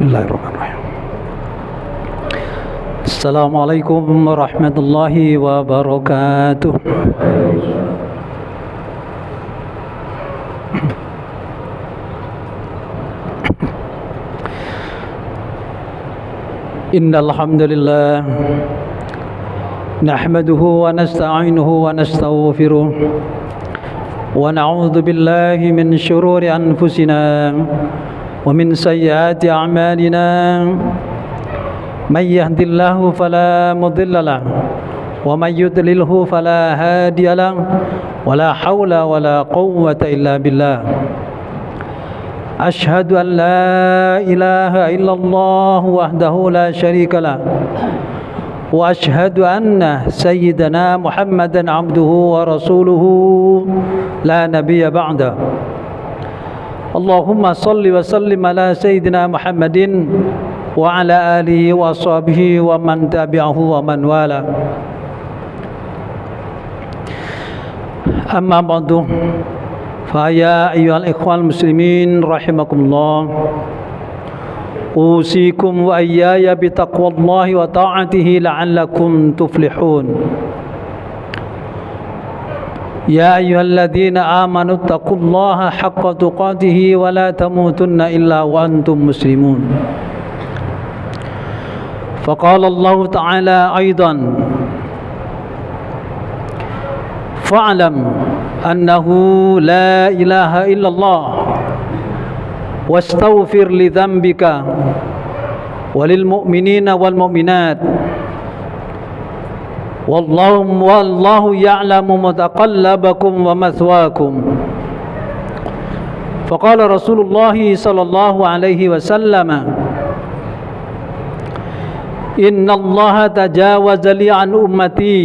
Bismillahirrahmanirrahim. Assalamualaikum warahmatullahi wabarakatuh. Innal hamdalillah nahmaduhu wa nasta'inuhu wa nastaghfiruh wa na'udzu billahi min shururi anfusina wa min sayyiati a'malina man yahdihillahu fala mudilla lahu wa man yudlilhu fala hadiya lahu wa la haula wa la quwwata illa billah. أشهد أن لا إله إلا الله وحده لا شريك له وأشهد أن سيدنا محمدا عبده ورسوله لا نبي بعده. اللهم صل وسلم على سيدنا محمد وعلى آله وصحبه ومن تبعه ومن والاه. أما بعد فيا أيها الإخوة المسلمين رحمكم الله أوصيكم وإياي بتقوى الله وطاعته لعلكم تفلحون. يا أيها الذين آمنوا اتقوا الله حق تقاته ولا تموتن إلا وأنتم مسلمون. فقال الله تعالى أيضا فاعلم أنه لا إله إلا الله واستغفر لذنبك وللمؤمنين والمؤمنات والله يعلم متقلبكم ومثواكم. فقال رسول الله صلى الله عليه وسلم إن الله تجاوز لي عن أمتي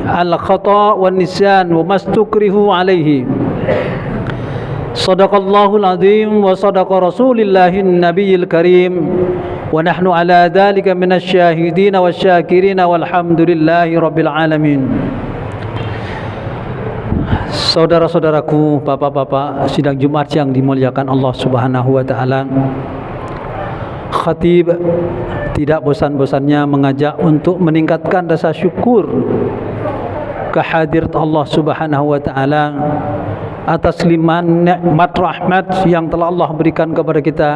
الخطأ والنسيان وما استكرهوا عليه. صدق الله العظيم وصدق رسول الله النبي الكريم ونحن على ذلك من الشاهدين والشاكرين والحمد لله رب العالمين. Saudara-saudaraku, bapak-bapak sidang Jumat yang dimuliakan Allah Subhanahu wa taala. Khatib tidak bosan-bosannya mengajak untuk meningkatkan rasa syukur kehadirat Allah Subhanahu wa taala atas limpahan nikmat rahmat yang telah Allah berikan kepada kita,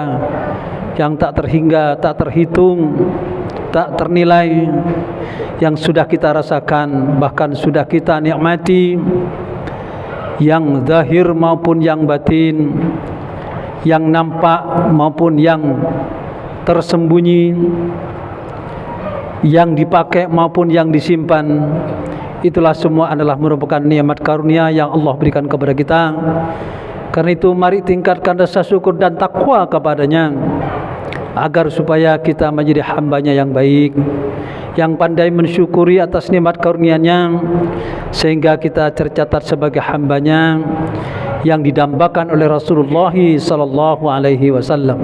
yang tak terhingga, tak terhitung, tak ternilai, yang sudah kita rasakan, bahkan sudah kita nikmati, yang zahir maupun yang batin, yang nampak maupun yang tersembunyi, yang dipakai maupun yang disimpan. Itulah semua adalah merupakan nikmat karunia yang Allah berikan kepada kita. Karena itu mari tingkatkan rasa syukur dan takwa kepadanya, agar supaya kita menjadi hambanya yang baik, yang pandai mensyukuri atas nikmat karunia-Nya, sehingga kita tercatat sebagai hambanya yang didambakan oleh Rasulullah sallallahu alaihi wasallam.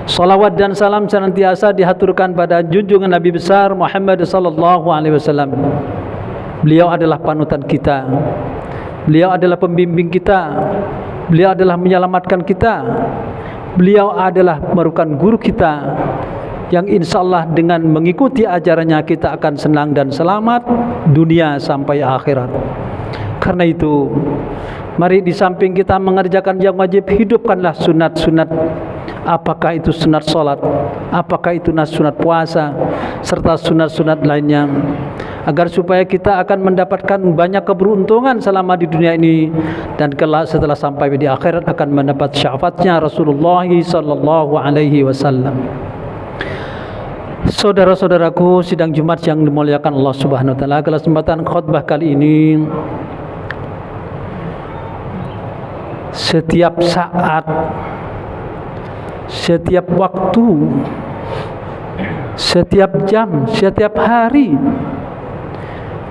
Salawat dan salam senantiasa dihaturkan pada junjungan Nabi besar Muhammad sallallahu alaihi wasallam. Beliau adalah panutan kita. Beliau adalah pembimbing kita. Beliau adalah menyelamatkan kita. Beliau adalah merupakan guru kita, yang insyaallah dengan mengikuti ajarannya kita akan senang dan selamat dunia sampai akhirat. Karena itu, mari di samping kita mengerjakan yang wajib, hidupkanlah sunat-sunat. Apakah itu sunat salat, apakah itu sunat puasa, serta sunat-sunat lainnya, agar supaya kita akan mendapatkan banyak keberuntungan selama di dunia ini, dan kelak setelah sampai di akhirat akan mendapat syafaatnya Rasulullah sallallahu alaihi wasallam. Saudara-saudaraku sidang Jumat yang dimuliakan Allah Subhanahu wa taala, kesempatan khutbah kali ini, setiap saat, setiap waktu, setiap jam, setiap hari,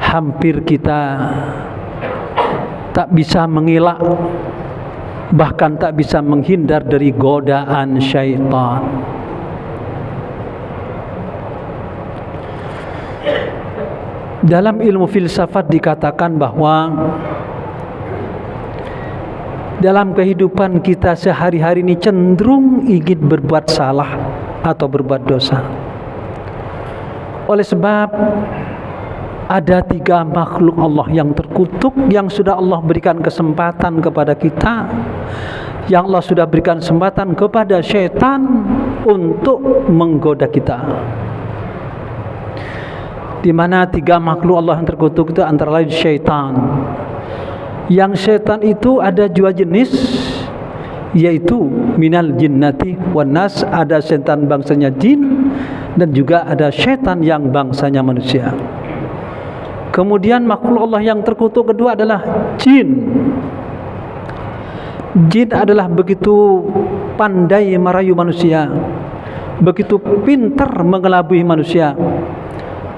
hampir kita tak bisa mengelak, bahkan tak bisa menghindar dari godaan syaitan. Dalam ilmu filsafat dikatakan bahwa dalam kehidupan kita sehari-hari ini cenderung ingin berbuat salah, atau berbuat dosa. Oleh sebab ada 3 makhluk Allah yang terkutuk, yang sudah Allah berikan kesempatan kepada kita, yang Allah sudah berikan kesempatan kepada syaitan untuk menggoda kita. Di mana 3 makhluk Allah yang terkutuk itu antara lain syaitan. Yang syaitan itu ada 2 jenis, yaitu minal jinnati wan nas, ada syaitan bangsanya jin dan juga ada syaitan yang bangsanya manusia. Kemudian makhluk Allah yang terkutuk kedua adalah jin. Jin adalah begitu pandai merayu manusia, begitu pintar mengelabui manusia,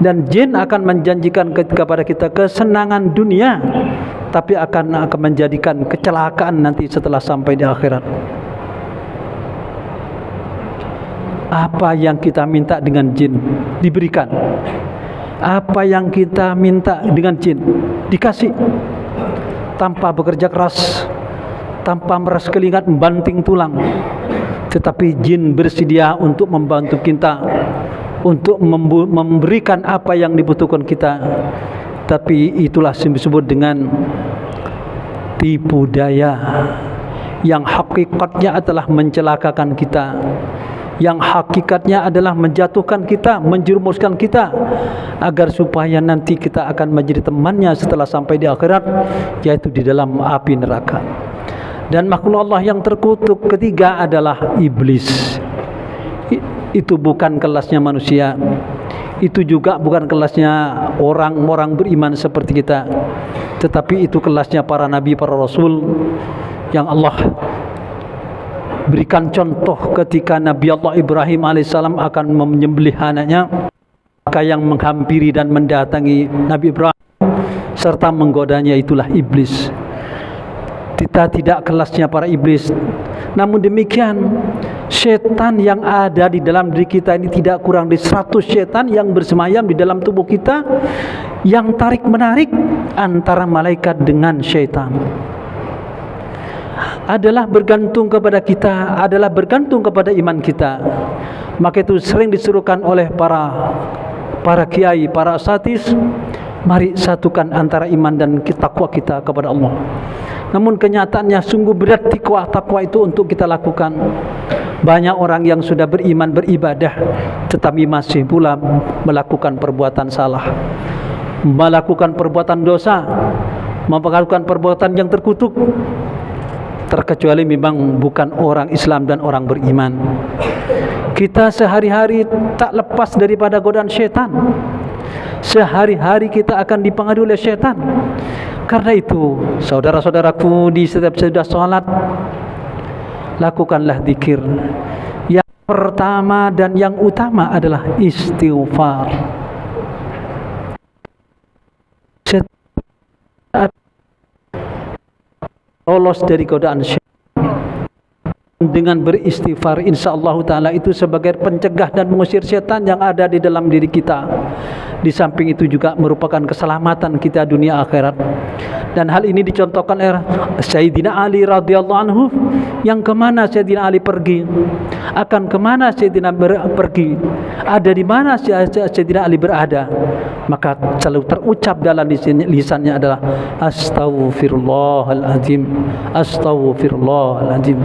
dan jin akan menjanjikan kepada kita kesenangan dunia, tapi akan menjadikan kecelakaan nanti setelah sampai di akhirat. Apa yang kita minta dengan jin diberikan. Apa yang kita minta dengan jin dikasih, tanpa bekerja keras, tanpa meras keringat membanting tulang. Tetapi jin bersedia untuk membantu kita, untuk memberikan apa yang dibutuhkan kita. Tapi itulah disebut dengan tipu daya, yang hakikatnya adalah mencelakakan kita, yang hakikatnya adalah menjatuhkan kita, menjerumuskan kita, agar supaya nanti kita akan menjadi temannya setelah sampai di akhirat, yaitu di dalam api neraka. Dan makhluk Allah yang terkutuk ketiga adalah iblis. Itu bukan kelasnya manusia, itu juga bukan kelasnya orang-orang beriman seperti kita, tetapi itu kelasnya para nabi, para rasul, yang Allah berikan contoh ketika Nabi Allah Ibrahim alaihissalam akan menyembelih anaknya, maka yang menghampiri dan mendatangi Nabi Ibrahim serta menggodanya itulah iblis. Kita tidak kelasnya para iblis. Namun demikian, setan yang ada di dalam diri kita ini tidak kurang dari 100 setan yang bersemayam di dalam tubuh kita, yang tarik menarik antara malaikat dengan setan. Adalah bergantung kepada kita, adalah bergantung kepada iman kita. Maka itu sering disuruhkan oleh para kiai, para asatis, mari satukan antara iman dan takwa kita kepada Allah. Namun kenyataannya sungguh berat takwa itu untuk kita lakukan. Banyak orang yang sudah beriman, beribadah, tetapi masih pula melakukan perbuatan salah, melakukan perbuatan dosa, melakukan perbuatan yang terkutuk, terkecuali memang bukan orang Islam dan orang beriman. Kita sehari-hari tak lepas daripada godaan syaitan. Sehari-hari kita akan dipengaruhi oleh syaitan. Karena itu, saudara-saudaraku, di setiap sudah salat, lakukanlah zikir. Yang pertama dan yang utama adalah istighfar. Lolos dari godaan syaitan dengan beristighfar, insyaallah taala itu sebagai pencegah dan mengusir syaitan yang ada di dalam diri kita. Di samping itu juga merupakan keselamatan kita dunia akhirat. Dan hal ini dicontohkan oleh Sayyidina Ali radhiyallahu anhu, yang kemana Sayyidina Ali pergi, akan kemana Sayyidina pergi, ada di mana Sayyidina Ali berada, maka selalu terucap dalam lisannya adalah astaghfirullahaladzim, astaghfirullahaladzim.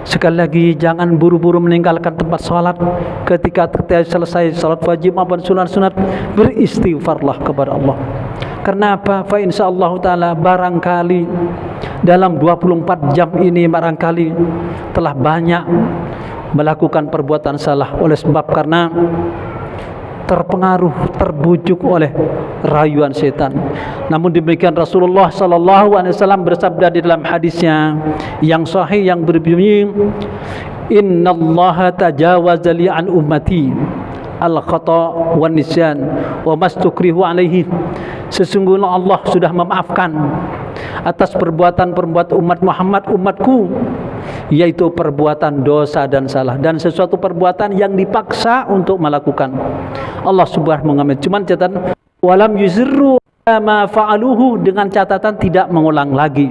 Sekali lagi, jangan buru-buru meninggalkan tempat salat. Ketika selesai salat wajib maupun sunat-sunat, beristighfarlah kepada Allah. Karena apa? Fa insyaallah taala barangkali dalam 24 jam ini barangkali telah banyak melakukan perbuatan salah oleh sebab karena terpengaruh, terbujuk oleh rayuan setan. Namun demikian Rasulullah sallallahu alaihi wasallam bersabda di dalam hadisnya yang sahih yang berbunyi, "Innallaha tajawaza li an ummati al-khata' wan nisyan wa mastukrihu alaihi." Sesungguhnya Allah sudah memaafkan atas perbuatan-perbuatan umat Muhammad, umatku, yaitu perbuatan dosa dan salah, dan sesuatu perbuatan yang dipaksa untuk melakukan. Allah subhanahu wa ta'ala cuman catatan walam yuzirru ma fa'aluhu, dengan catatan tidak mengulang lagi,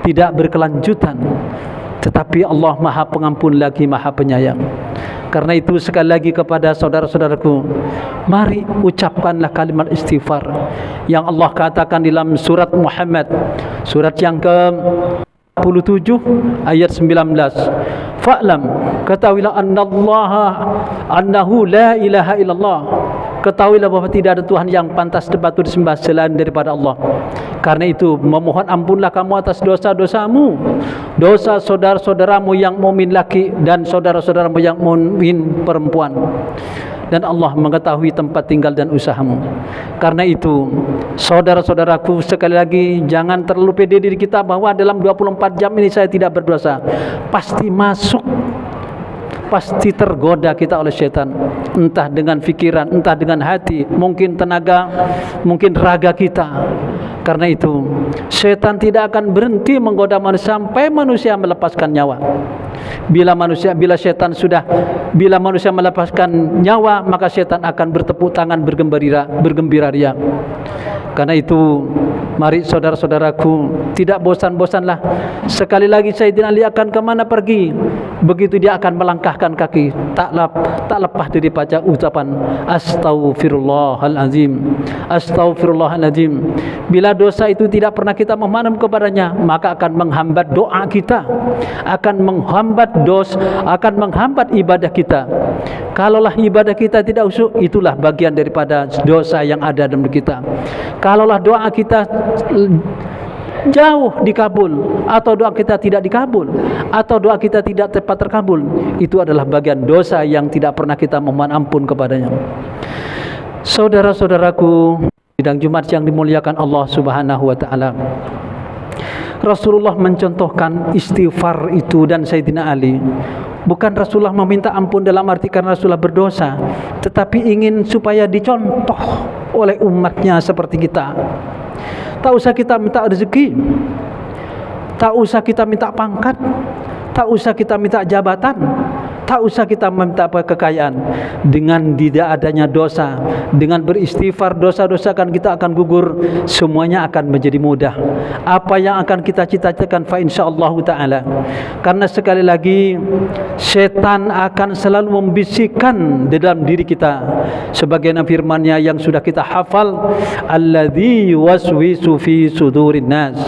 tidak berkelanjutan. Tetapi Allah Maha Pengampun lagi Maha Penyayang. Karena itu sekali lagi kepada saudara-saudaraku, mari ucapkanlah kalimat istighfar yang Allah katakan dalam surat Muhammad, surat yang ke-47 ayat 19. Fa'lam, ketahuilah annahu la ilaha illallah. Ketahuilah bahwa tidak ada Tuhan yang pantas patut disembah selain daripada Allah. Karena itu memohon ampunlah kamu atas dosa-dosamu, dosa saudara-saudaramu yang mukmin laki dan saudara-saudaramu yang mukmin perempuan. Dan Allah mengetahui tempat tinggal dan usahamu. Karena itu saudara-saudaraku, sekali lagi jangan terlalu pede diri kita bahwa dalam 24 jam ini saya tidak berdosa. Pasti masuk, pasti tergoda kita oleh syaitan, entah dengan fikiran, entah dengan hati, mungkin tenaga, mungkin raga kita. Karena itu syaitan tidak akan berhenti menggoda manusia sampai manusia melepaskan nyawa. Bila manusia melepaskan nyawa, maka syaitan akan bertepuk tangan bergembira ria. Karena itu mari saudara-saudaraku, tidak bosan-bosanlah. Sekali lagi Sayyidina Ali akan kemana pergi, begitu dia akan melangkahkan kaki, tak lepas daripada ucapan astaghfirullahalazim, astaghfirullahalazim. Bila dosa itu tidak pernah kita memohon kepadanya, maka akan menghambat doa kita, akan menghambat ibadah kita. Kalaulah ibadah kita tidak usyuk, itulah bagian daripada dosa yang ada dalam kita. Kalaulah doa kita jauh dikabul, atau doa kita tidak dikabul, atau doa kita tidak tepat terkabul, itu adalah bagian dosa yang tidak pernah kita memohon ampun kepadanya. Saudara-saudaraku, sidang Jumat yang dimuliakan Allah Subhanahu wa taala, Rasulullah mencontohkan istighfar itu, dan Sayyidina Ali bukan Rasulullah meminta ampun dalam arti karena Rasulullah berdosa, tetapi ingin supaya dicontoh oleh umatnya seperti kita. Tak usah kita minta rezeki, tak usah kita minta pangkat, tak usah kita minta jabatan, tak usah kita minta kekayaan. Dengan tidak adanya dosa, dengan beristighfar, dosa-dosa kita akan gugur, semuanya akan menjadi mudah. Apa yang akan kita cita-citakan, fa insyaallah taala. Karena sekali lagi setan akan selalu membisikkan di dalam diri kita, sebagaimana firman-Nya yang sudah kita hafal, alladzi yuwaswisu fi sudurin nas.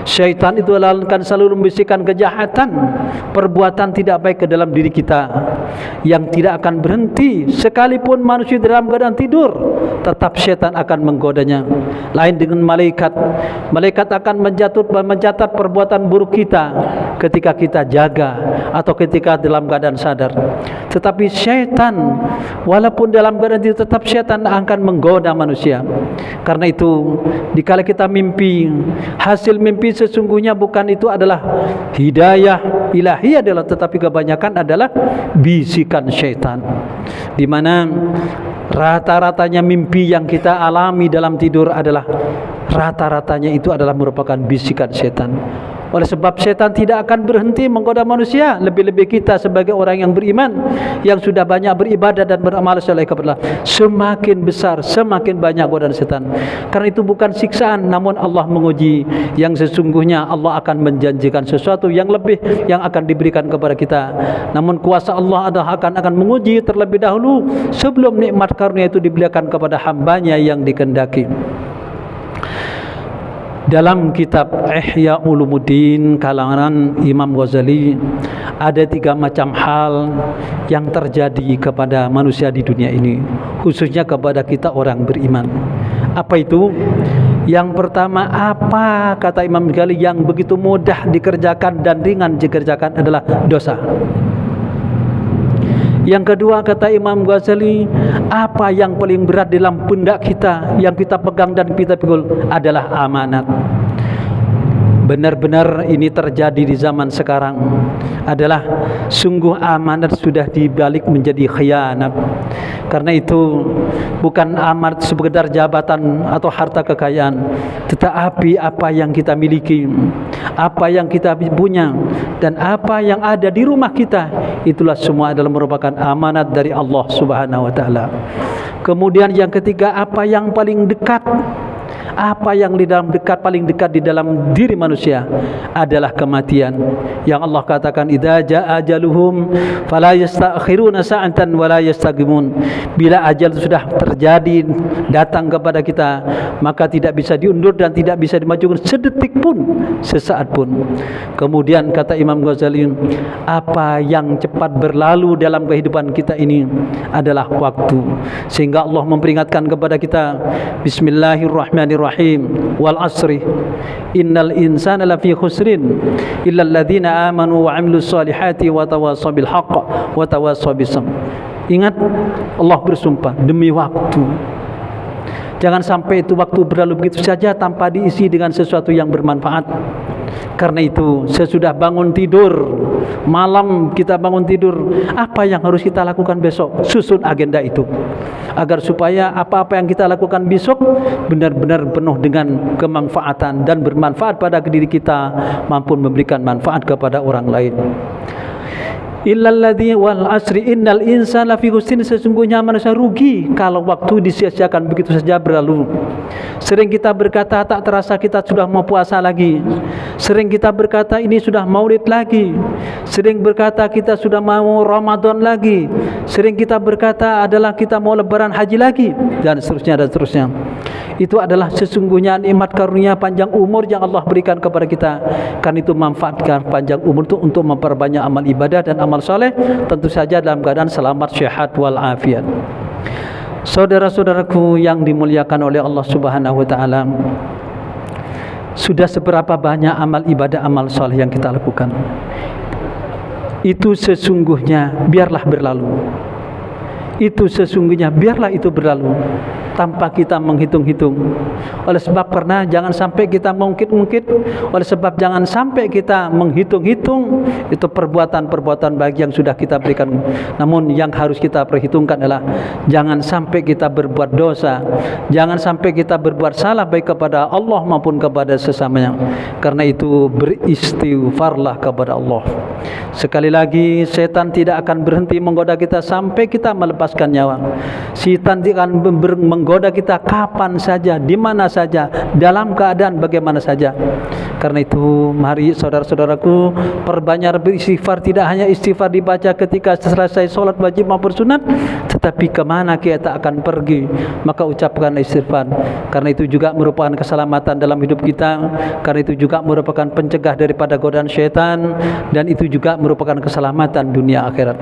Syaitan itu akan selalu membisikkan kejahatan, perbuatan tidak baik ke dalam diri kita, yang tidak akan berhenti. Sekalipun manusia dalam keadaan tidur, tetap syaitan akan menggodanya. Lain dengan malaikat, malaikat akan mencatat perbuatan buruk kita ketika kita jaga atau ketika dalam keadaan sadar. Tetapi syaitan, walaupun dalam keadaan tidur, tetap syaitan akan menggoda manusia. Karena itu dikala kita mimpi, hasil mimpi sesungguhnya bukan itu adalah hidayah ilahi adalah, tetapi kebanyakan adalah bisikan syaitan, di mana rata-ratanya mimpi yang kita alami dalam tidur adalah rata-ratanya itu adalah merupakan bisikan syaitan. Oleh sebab syaitan tidak akan berhenti menggoda manusia, lebih-lebih kita sebagai orang yang beriman, yang sudah banyak beribadah dan beramal soleh kepada Allah, semakin besar, semakin banyak godaan syaitan. Karena itu bukan siksaan, namun Allah menguji, yang sesungguhnya Allah akan menjanjikan sesuatu yang lebih yang akan diberikan kepada kita. Namun kuasa Allah akan menguji terlebih dahulu sebelum nikmat karunia itu diberikan kepada hambanya yang dikehendaki. Dalam kitab Ihya Ulumuddin kalangan Imam Ghazali, ada 3 macam hal yang terjadi kepada manusia di dunia ini, khususnya kepada kita orang beriman. Apa itu? Yang pertama, apa kata Imam Ghazali yang begitu mudah dikerjakan dan ringan dikerjakan adalah dosa. Yang kedua kata Imam Ghazali, apa yang paling berat dalam pundak kita yang kita pegang dan kita pikul adalah amanat. Benar-benar ini terjadi di zaman sekarang, adalah sungguh amanat sudah dibalik menjadi khianat. Karena itu bukan amanat sekedar jabatan atau harta kekayaan, tetapi apa yang kita miliki, apa yang kita punya, dan apa yang ada di rumah kita, itulah semua adalah merupakan amanat dari Allah Subhanahu wa taala. Kemudian yang ketiga, apa yang paling dekat, Apa yang di dalam dekat, paling dekat di dalam diri manusia adalah kematian. Yang Allah katakan, idza jaa ajaluhum fala yastakhiruna sa'atan wala yastaqdimun. Bila ajal sudah terjadi, datang kepada kita, maka tidak bisa diundur dan tidak bisa dimajukan sedetik pun, sesaat pun. Kemudian kata Imam Ghazali, apa yang cepat berlalu dalam kehidupan kita ini adalah waktu. Sehingga Allah memperingatkan kepada kita, Bismillahirrahmanirrahim, wal asri innal insana lafi khusrin illa alladhina amanu wa amilus solihati wa tawassaw bil haqq wa tawassaw bis sabr. Ingat, Allah bersumpah demi waktu. Jangan sampai itu waktu berlalu begitu saja tanpa diisi dengan sesuatu yang bermanfaat. Karena itu, sesudah bangun tidur, malam kita bangun tidur, apa yang harus kita lakukan besok? Susun agenda itu, agar supaya apa-apa yang kita lakukan besok benar-benar penuh dengan kemanfaatan dan bermanfaat pada diri kita, mampu memberikan manfaat kepada orang lain. Illalladzi wal asri innal insana lafi khusrin, sesungguhnya manusia rugi kalau waktu disia-siakan begitu saja berlalu. Sering kita berkata tak terasa kita sudah mau puasa lagi. Sering kita berkata ini sudah maulid lagi. Sering berkata kita sudah mau Ramadan lagi. Sering kita berkata adalah kita mau lebaran haji lagi, dan seterusnya dan seterusnya. Itu adalah sesungguhnya nikmat karunia panjang umur yang Allah berikan kepada kita. Karena itu manfaatkan panjang umur itu untuk memperbanyak amal ibadah dan amal soleh, tentu saja dalam keadaan selamat, sehat wal afiat. Saudara-saudaraku yang dimuliakan oleh Allah Subhanahu wa taala, sudah seberapa banyak amal ibadah, amal soleh yang kita lakukan, itu sesungguhnya biarlah berlalu. Itu sesungguhnya biarlah itu berlalu tanpa kita menghitung-hitung. Oleh sebab karena jangan sampai kita mengungkit-ungkit, oleh sebab jangan sampai kita menghitung-hitung itu perbuatan-perbuatan baik yang sudah kita berikan. Namun yang harus kita perhitungkan adalah jangan sampai kita berbuat dosa, jangan sampai kita berbuat salah baik kepada Allah maupun kepada sesamanya. Karena itu beristighfarlah kepada Allah. Sekali lagi, setan tidak akan berhenti menggoda kita sampai kita melepaskan nyawa. Setan akan menggoda kita kapan saja, di mana saja, dalam keadaan bagaimana saja. Karena itu mari saudara-saudaraku perbanyak beristighfar. Tidak hanya istighfar dibaca ketika selesai sholat wajib maupun sunat, tetapi kemana kita akan pergi, maka ucapkan istighfar. Karena itu juga merupakan keselamatan dalam hidup kita. Karena itu juga merupakan pencegah daripada godaan syaitan, dan itu juga merupakan keselamatan dunia akhirat.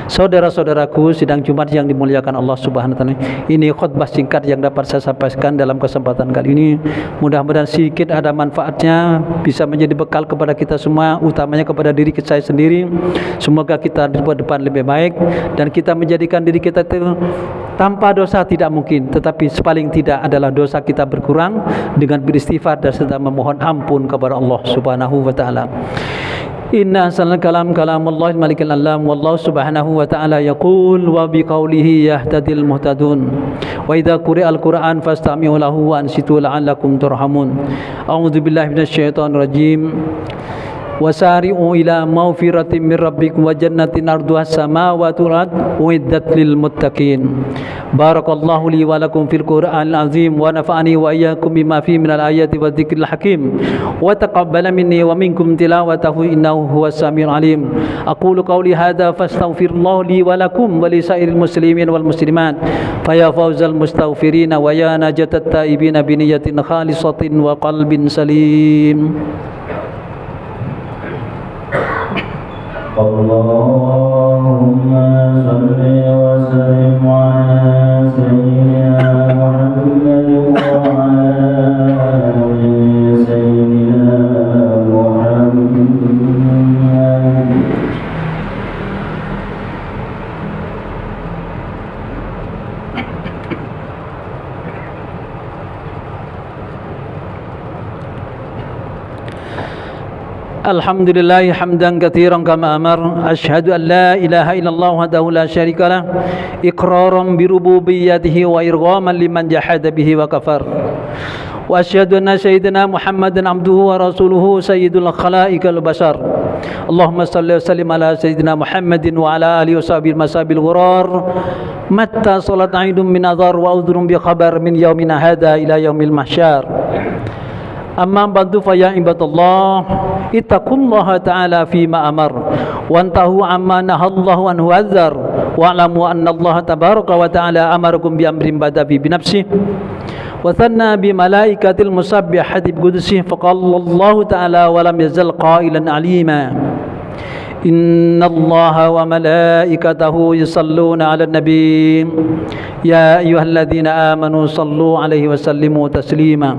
Saudara-saudaraku sidang Jumat yang dimuliakan Allah Subhanahu wa taala, ini khutbah singkat yang dapat saya sampaikan dalam kesempatan kali ini. Mudah-mudahan sedikit ada manfaatnya, bisa menjadi bekal kepada kita semua, utamanya kepada diri saya sendiri. Semoga kita di depan lebih baik, dan kita menjadikan diri kita itu tanpa dosa tidak mungkin, tetapi paling tidak adalah dosa kita berkurang dengan beristighfar dan sedang memohon ampun kepada Allah Subhanahu wa taala. Inna asal kalam kalamullah malikal alam, wallahu subhanahu wa ta'ala yaqul wa biqaulihi yahtadil muhtadun wa idza quri'al quran fastami'u lahu wa ansitu la'allakum turhamun. A'udzu billahi minasyaitonir rajim. Wasari'u ila maghfiratin min rabbikum wa jannatin arduha as-samawati wal ard uiddat lil muttaqin. Barakallahu li wa lakum fil Qur'anil azim wa nafa'ani wa iyyakum bima fihi minal ayati wadh-dhikril hakim wa taqabbala minni wa minkum tilawatahu innahu huwas samiul alim. Aqulu qawli hadza fastaghfirullah li wa lakum wa li sairil muslimin wal muslimat fa ya fawzal mustaghfirin wa ya najatat taibin bi niyyatin khalisatin wa qalbin salim. Allahumma salli wa sallim ala sayyidina Muhammad wa ala ali sayyidina Muhammad. Alhamdulillah hamdan katsiran kama amar. Asyhadu an la ilaha illallah wahdahu la syarika lah, iqraran bi rububiyyatihi wa irghaman liman jahada bihi wa kafar. Wa asyhadu anna sayyidina Muhammadan abduhu wa rasuluhu sayyidul khalaiqil bashar. Allahumma salli wa sallim ala sayyidina Muhammadin wa ala alihi wa sahbihi masabil ghurar. Matta salat aidum min adhar wa udhrum bi khabar min yaumina hadha ila yaumil mahsyar. Amma ba'du fa ya ibadallah ittaqullaha ta'ala fima amar wantahu amma nahallahu anhu azzar wa'lamu anna Allah tabaraka wa ta'ala amarakum bi amrin bada bi nafsihi wa thanna bi malaikatil musabbihati bi qudusihi faqala Allah ta'ala wa lam yazal qailan alima Inna Allah wa malaikatahu yusalluna ala nabi Ya ayyuhalladzina amanu sallu alaihi wa sallimu taslima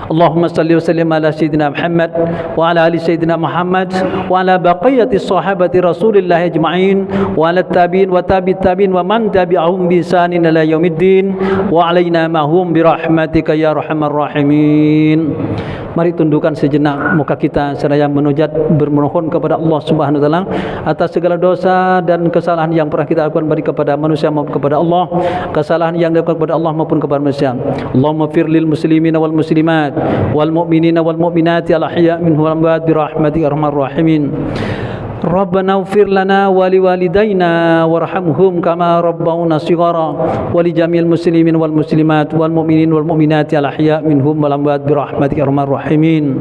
Allahumma salli wa sallim ala Sayyidina Muhammad wa ala ali Sayyidina Muhammad wa ala baqiyati sahabati Rasulillah ajma'in wa ala tabi'in wa tabi'in wa man tabi'ahum bi ihsanin ila yaumiddin wa alaina mahum bi rahmatika ya arhamar rahimin. Mari tundukkan sejenak muka kita seraya menujat bermohon kepada Allah Subhanahu wa taala atas segala dosa dan kesalahan yang pernah kita lakukan baik kepada manusia maupun kepada Allah, kesalahan yang dilakukan kepada Allah maupun kepada manusia. Allahumma fir lil muslimina wal muslimat wal mu'minina wal mu'minati al ahya minhum wal amwat bi rahmatika arhamar rahimin. Rabbana ighfir lana wa liwalidayna warhamhum kama rabbawna shighara wa li jamil muslimin wal muslimat wal mu'minin wal mu'minati al ahya minhum wal amwat bi rahmatika arhamar rahimin.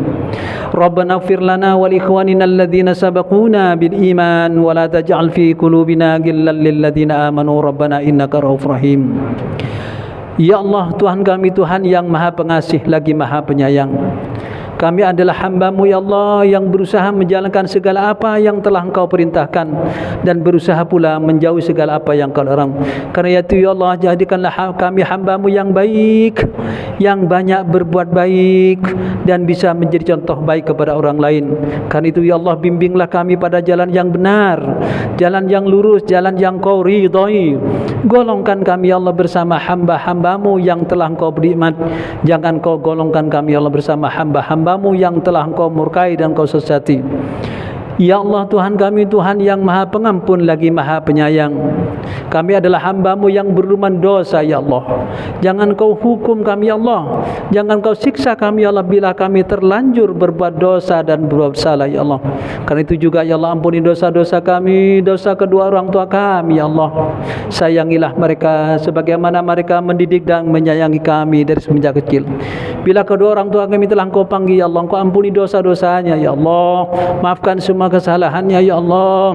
Rabbana ighfir lana wa li ikhwanina alladhina sabaquna bil iman wa la taj'al fi qulubina ghillan lil ladzina amanu rabbana innaka ra'ufur rahim. Ya Allah, Tuhan kami, Tuhan yang Maha Pengasih lagi Maha Penyayang. Kami adalah hamba-Mu ya Allah yang berusaha menjalankan segala apa yang telah Engkau perintahkan dan berusaha pula menjauhi segala apa yang Kau larang. Karena itu ya Allah, jadikanlah kami hamba-Mu yang baik, yang banyak berbuat baik dan bisa menjadi contoh baik kepada orang lain. Karena itu ya Allah, bimbinglah kami pada jalan yang benar, jalan yang lurus, jalan yang Kau ridhai. Golongkan kami ya Allah bersama hamba-hamba-Mu yang telah Engkau beri nikmat. Jangan Kau golongkan kami ya Allah bersama hamba-hamba yang telah Engkau murkai dan Engkau sesati. Ya Allah, Tuhan kami, Tuhan yang Maha Pengampun lagi Maha Penyayang. Kami adalah hamba-Mu yang berlumuran dosa ya Allah. Jangan Kau hukum kami ya Allah, jangan Kau siksa kami ya Allah bila kami terlanjur berbuat dosa dan berbuat salah ya Allah. Karena itu juga ya Allah, ampuni dosa-dosa kami, dosa kedua orang tua kami ya Allah. Sayangilah mereka sebagaimana mereka mendidik dan menyayangi kami dari semenjak kecil. Bila kedua orang tua kami telah Engkau panggil ya Allah, Engkau ampuni dosa-dosanya ya Allah. Maafkan semua kesalahannya ya Allah.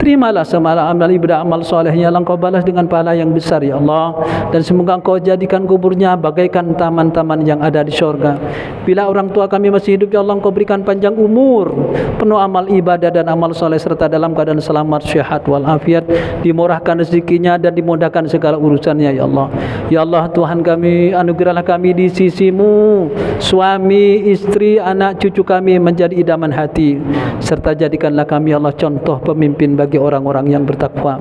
Terimalah semua amal ibadah, amal solehnya, Engkau balas dengan pahala yang besar ya Allah. Dan semoga Engkau jadikan kuburnya bagaikan taman-taman yang ada di syurga. Bila orang tua kami masih hidup ya Allah, Engkau berikan panjang umur, penuh amal ibadah dan amal soleh serta dalam keadaan selamat, sehat walafiat, dimurahkan rezekinya dan dimudahkan segala urusannya ya Allah. Ya Allah, Tuhan kami, anugerahlah kami di sisi-Mu, suami, istri, anak, cucu kami menjadi idaman hati, serta jadikanlah kami ya Allah contoh pemimpin bagi orang-orang yang bertakwa.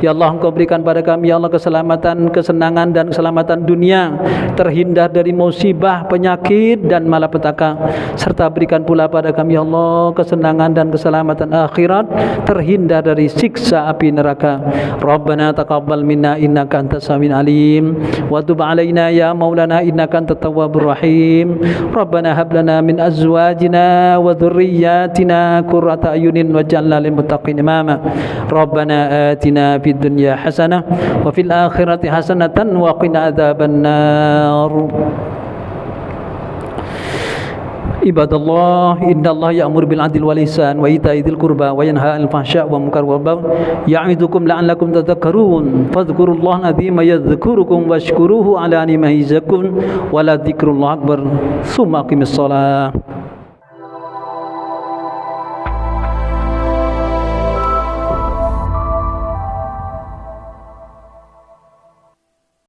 Ya Allah, Engkau berikan pada kami ya Allah keselamatan, kesenangan dan keselamatan dunia, terhindar dari musibah, penyakit dan malapetaka, serta berikan pula pada kami ya Allah kesenangan dan keselamatan akhirat, terhindar dari siksa api neraka. Rabbana taqabbal minna innaka antas samiul alim wa tub alaina ya maulana innaka antat tawwabur rahim. Rabbana hab lana min azwajina wa dhurriyyatina qurrata ayunin waj'alna lil muttaqin imama. Rabbana atina fid dunya hasanah wa fil akhirati hasanatan wa qina adzabannar. Ibadallah, innallaha ya'muru bil 'adli wal ihsan wa ita'i dzil qurba wa yanha 'anil fahsya'i wal munkari wal baghi ya'idukum la'allakum tadhakkarun. Fadhkurullaha azima yadhkurukum washkuruhu 'ala ni'amihi yazidukum wa la dzikrullahi akbar. Tsumma aqimis shalah.